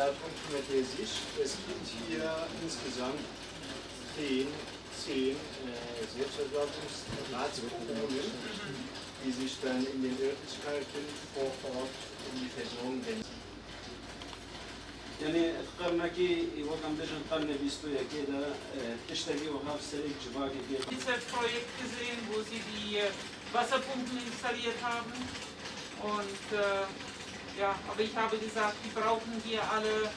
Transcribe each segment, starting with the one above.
Schwerpunkt mäßig. Es gibt hier insgesamt 10 Selbstverwaltungsratskommunen, die sich dann in den Örtlichkeiten vor Ort um die Versorgung wenden. يعني تقرنكي وكم بيجن قرن بيستو كده تشتري وهاف سريك جواكي كده. Dieses Projekt gesehen, wo sie die Wasserpumpen installiert haben. Und ja, aber ich habe gesagt, die brauchen wir alle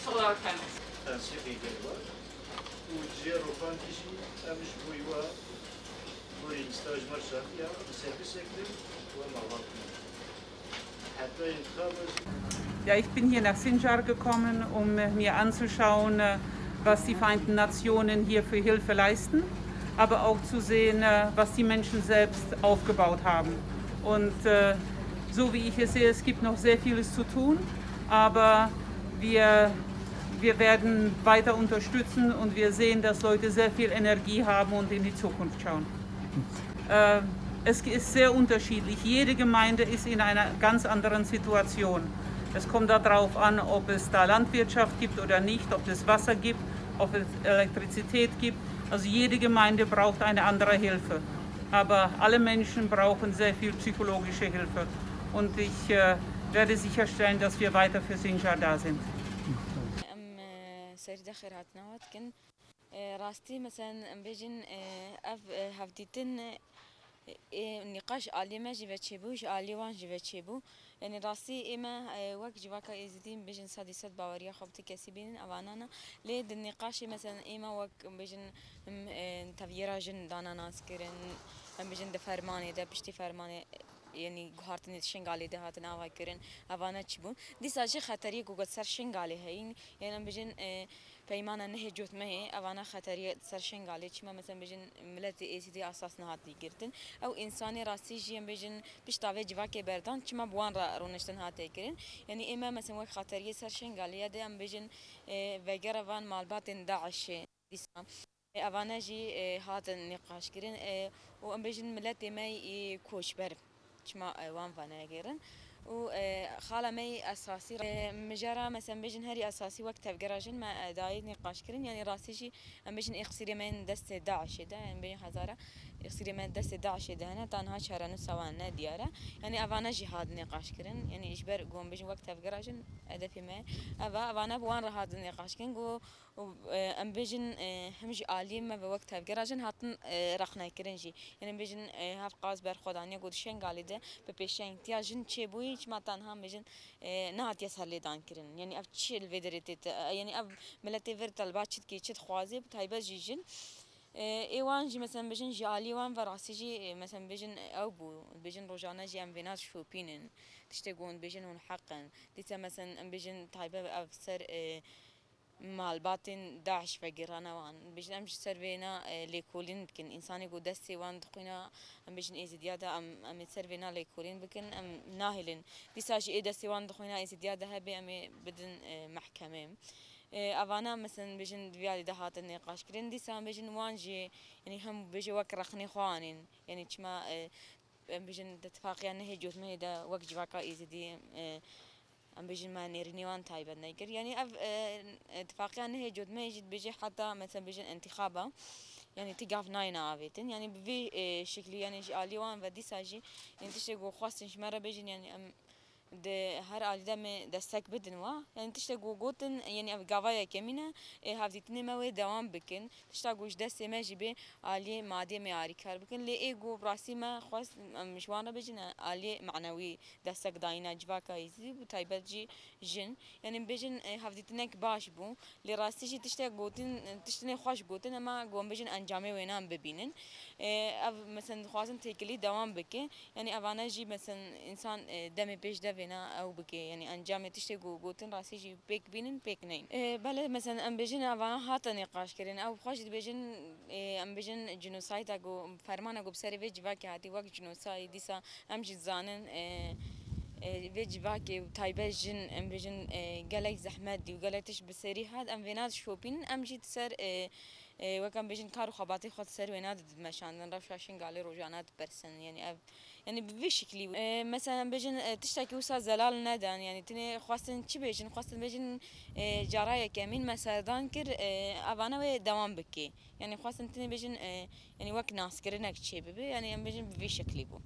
Solar Panels. تنسيق جدول وتجيرو فانتيشي مش بويوا بوي استاجمر شافيا سيرفيس اكتر ومعلومات حتى ينتخابز. Ja, ich bin hier nach Sinjar gekommen, um mir anzuschauen, was die Vereinten Nationen hier für Hilfe leisten, aber auch zu sehen, was die Menschen selbst aufgebaut haben. Und so wie ich es sehe, es gibt noch sehr vieles zu tun, aber wir werden weiter unterstützen und wir sehen, dass Leute sehr viel Energie haben und in die Zukunft schauen. Es ist sehr unterschiedlich. Jede Gemeinde ist in einer ganz anderen Situation. Es kommt darauf an, ob es da Landwirtschaft gibt oder nicht, ob es Wasser gibt, ob es Elektrizität gibt. Also jede Gemeinde braucht eine andere Hilfe. Aber alle Menschen brauchen sehr viel psychologische Hilfe. Und ich werde sicherstellen, dass wir weiter für Sinjar da sind. سرد خيراتنا كن راستي مثلا بيجن هفديتن نقاش عالي ما جبت شبوش عالي وان جبت شبو يعني راستي إما وقت جواكا إزدين بيجن سادسات باوريا خبتي كسبين أوانانا ليد النقاش مثلا إما وقت بيجن تغيير جن دانا ناس كرن بيجن دفرماني ده بشتي فرماني يعني قهرتني شنغالي ده هاتنا واي كرن أوانا تشبون دي ساجي خطرية قوقت سر شنغالي هين يعني بيجن پیمانه نه جوت مه اوانا خطری سر شنگالی چما مثلا بجن ملت ایسیدی اساس نهاد دیگرتن او انسانی راستی جیم بجن پشتاوی جواکه بردان چما بوان را رونشتن هاته کرن یعنی اما مثلا وقت خطری سر شنگالی ده ام بجن وگر وان مالبات داعش دیسا اوانا جی هات نقاش کرن و ام بجن ملت ما کوش بر چما وان فانا کرن و خاله مي اساسي مجرى مثلا بيجن هري اساسي وقت تفجراجن ما دايد نقاش كرين يعني راسيجي بيجن اخسري من دست داعش ده يعني بين هزاره اخسري من دست داعش ده هنا تنها شهرن سوانا دياره يعني افانا جهاد نقاش كرين يعني اجبر قوم بيجن وقت تفجراجن هدفي ما افانا بوان رهاد نقاش كرين جو ام بيجن همج عالي ما بوقت تفجراجن هاتن رخنا كرنجي يعني بيجن هاف قاز بر خدانيه قد شنغالي ده ببيشين تياجن تشبوي ما تنها مجن نهات يسهل لي دان كرن يعني اف تشي الفيدريتي يعني اف ملتي فيرتال باتشت كي تشت خوازي بتايبه جيجن ايوان جي مثلا بجن جالي وان فراسي جي مثلا بجن او بو بجن روجانا جي ام فيناس شوبينن تشتغون بجن ونحقا ديتا مثلا بجن تايبه افسر مال باطن داعش فقرانا وان بيجن امش سرفينا ليكولين بكن انساني قو دستي وان دقينا ام بيجن ازديادا ام سرفينا ليكولين بكن ام ناهلين دي ساجي اي دستي وان دقينا ازديادا هبي ام بدن محكمه اوانا مثلا بيجن ديالي دهات النقاش كرين دي سام بيجن وانجي يعني هم بيجي وك رخني خوانين يعني كما بيجن اتفاقيا نهي جوت مهدا وك جواكا ازدي ام بيجي ما نيرنيوان تايبا نيجر يعني اتفاقيا نهي جود ما يجي بيجي حتى مثلا بيجي انتخابه يعني تقاف ناينا عابتن يعني بفي شكل يعني اليوان ودي ساجي يعني تشتغل خاصة مرة بيجي يعني ده هر عالده من دستک بدن و يعني تشتغل قوتن يعني أفقاوية كمينة هافتني ما دوام بكن تشتغل دست ما جبه عالية مادة معاري كار بكن ليه جو براسي ما خاص مشوانا بيجنا عالية معنوي دستك داينا جواكا يزي وتايبات جن يعني بيجن هافتنك باش بو لراسي جي تشتغل قوتن تشتني خوش قوتن أما قوم بيجن أنجامي وينام ببينن مثلا خوازن تيكلي دوام بكن يعني أفانا جي مثلا إنسان دم بيش دفنا أو بكي يعني أنجام تشتغل قوتن راسي جي بيك بينن بيك نين بله مثلا أم بيجن أفانا هات نقاش كرين أو خوش بيجن أم بيجن جنوسايد أقو فرمان أقو بسري في جواكي هاتي وقت جنوسايد ديسا أم جزانن في جواكي وتايبة جن أم بيجن قالك زحمة دي وقالك تش بسري هاد أم فينات شوبين أم جيت سر وكان بيجن كارو خباتي خد سر ويناد مشان رفشاشين قالي رجعنات برسن يعني يعني بفي شكلي مثلا بيجن تشتكي وسا زلال ندان يعني تني خواستن چی بيجن خواستن بيجن جرايا كمين مثلا دانكر افانا و دوام بكي يعني خواستن تني بيجن يعني وك ناس كرنك چي بي يعني بيجن بفي شكلي بو